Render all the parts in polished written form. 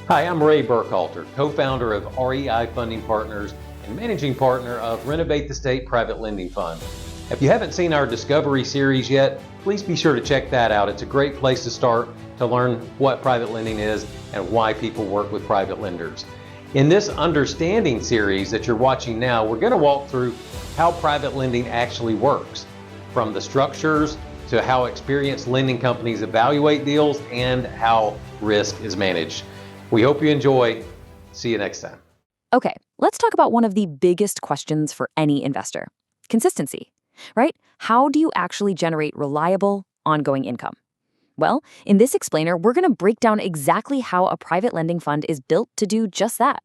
Hi, I'm Ray Burkhalter, co-founder of REI Funding Partners and managing partner of Renovate the State Private Lending Fund. If you haven't seen our Discovery series yet, please be sure to check that out. It's a great place to start to learn what private lending is and why people work with private lenders. In this Understanding series that you're watching now, we're going to walk through how private lending actually works, from the structures to how experienced lending companies evaluate deals and how risk is managed. We hope you enjoy. See you next time. Okay, let's talk about one of the biggest questions for any investor. Consistency, right? How do you actually generate reliable, ongoing income? Well, in this explainer, we're going to break down exactly how a private lending fund is built to do just that.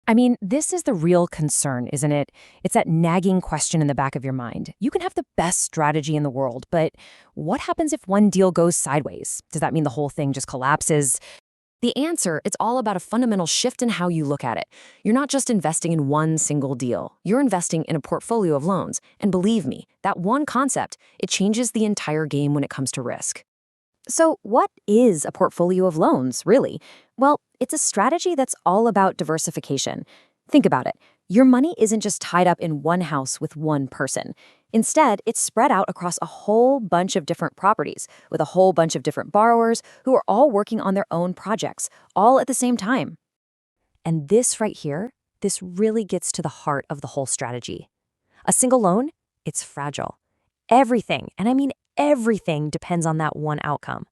I mean, this is the real concern, isn't it? It's that nagging question in the back of your mind. You can have the best strategy in the world, but what happens if one deal goes sideways? Does that mean the whole thing just collapses? The answer, it's all about a fundamental shift in how you look at it. You're not just investing in one single deal. You're investing in a portfolio of loans. And believe me, that one concept, it changes the entire game when it comes to risk. So what is a portfolio of loans, really? Well, it's a strategy that's all about diversification. Think about it. Your money isn't just tied up in one house with one person. Instead, it's spread out across a whole bunch of different properties with a whole bunch of different borrowers who are all working on their own projects, all at the same time. And this right here, this really gets to the heart of the whole strategy. A single loan, it's fragile. Everything, and I mean everything, depends on that one outcome.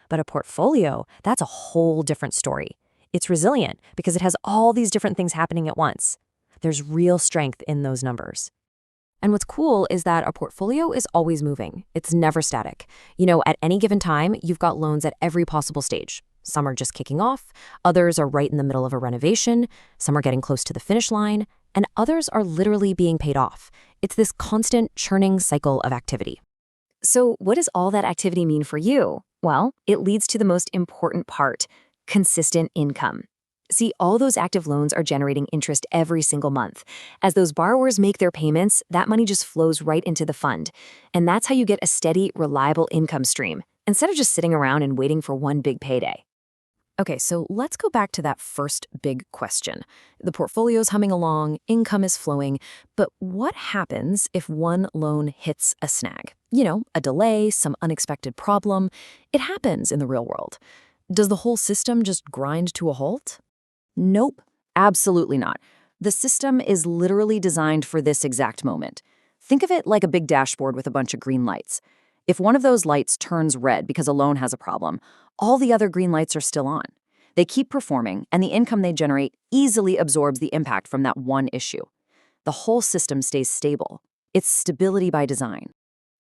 But a portfolio, that's a whole different story. It's resilient because it has all these different things happening at once. There's real strength in those numbers. And what's cool is that a portfolio is always moving. It's never static. At any given time, you've got loans at every possible stage. Some are just kicking off, others are right in the middle of a renovation, some are getting close to the finish line, and others are literally being paid off. It's this constant churning cycle of activity. So what does all that activity mean for you? Well, it leads to the most important part, consistent income. See, all those active loans are generating interest every single month. As those borrowers make their payments, that money just flows right into the fund. And that's how you get a steady, reliable income stream, instead of just sitting around and waiting for one big payday. Okay, so let's go back to that first big question. The portfolio's humming along, income is flowing, but what happens if one loan hits a snag? A delay, some unexpected problem. It happens in the real world. Does the whole system just grind to a halt? Nope, absolutely not. The system is literally designed for this exact moment. Think of it like a big dashboard with a bunch of green lights. If one of those lights turns red because a loan has a problem, all the other green lights are still on. They keep performing, and the income they generate easily absorbs the impact from that one issue. The whole system stays stable. It's stability by design.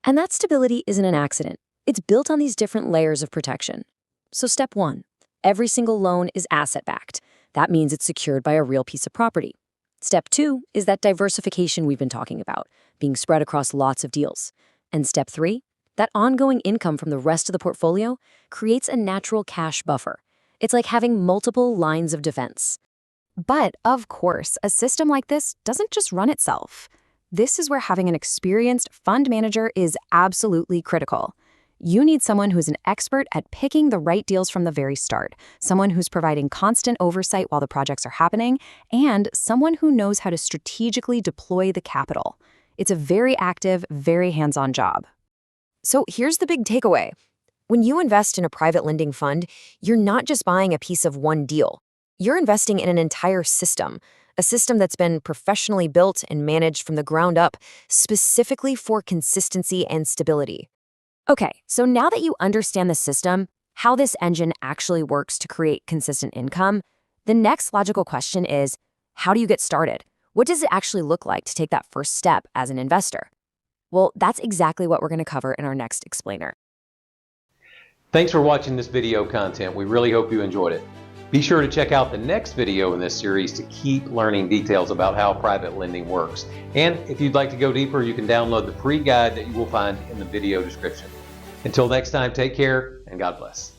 And that stability isn't an accident. It's built on these different layers of protection. So step one, every single loan is asset-backed. That means it's secured by a real piece of property. Step two is that diversification we've been talking about, being spread across lots of deals. And step three, that ongoing income from the rest of the portfolio creates a natural cash buffer. It's like having multiple lines of defense. But, of course, a system like this doesn't just run itself. This is where having an experienced fund manager is absolutely critical. You need someone who's an expert at picking the right deals from the very start, someone who's providing constant oversight while the projects are happening, and someone who knows how to strategically deploy the capital. It's a very active, very hands-on job. So here's the big takeaway. When you invest in a private lending fund, you're not just buying a piece of one deal. You're investing in an entire system, a system that's been professionally built and managed from the ground up, specifically for consistency and stability. Okay, so now that you understand the system, how this engine actually works to create consistent income, the next logical question is, how do you get started? What does it actually look like to take that first step as an investor? Well, that's exactly what we're going to cover in our next explainer. Thanks for watching this video content. We really hope you enjoyed it. Be sure to check out the next video in this series to keep learning details about how private lending works. And if you'd like to go deeper, you can download the free guide that you will find in the video description. Until next time, take care and God bless.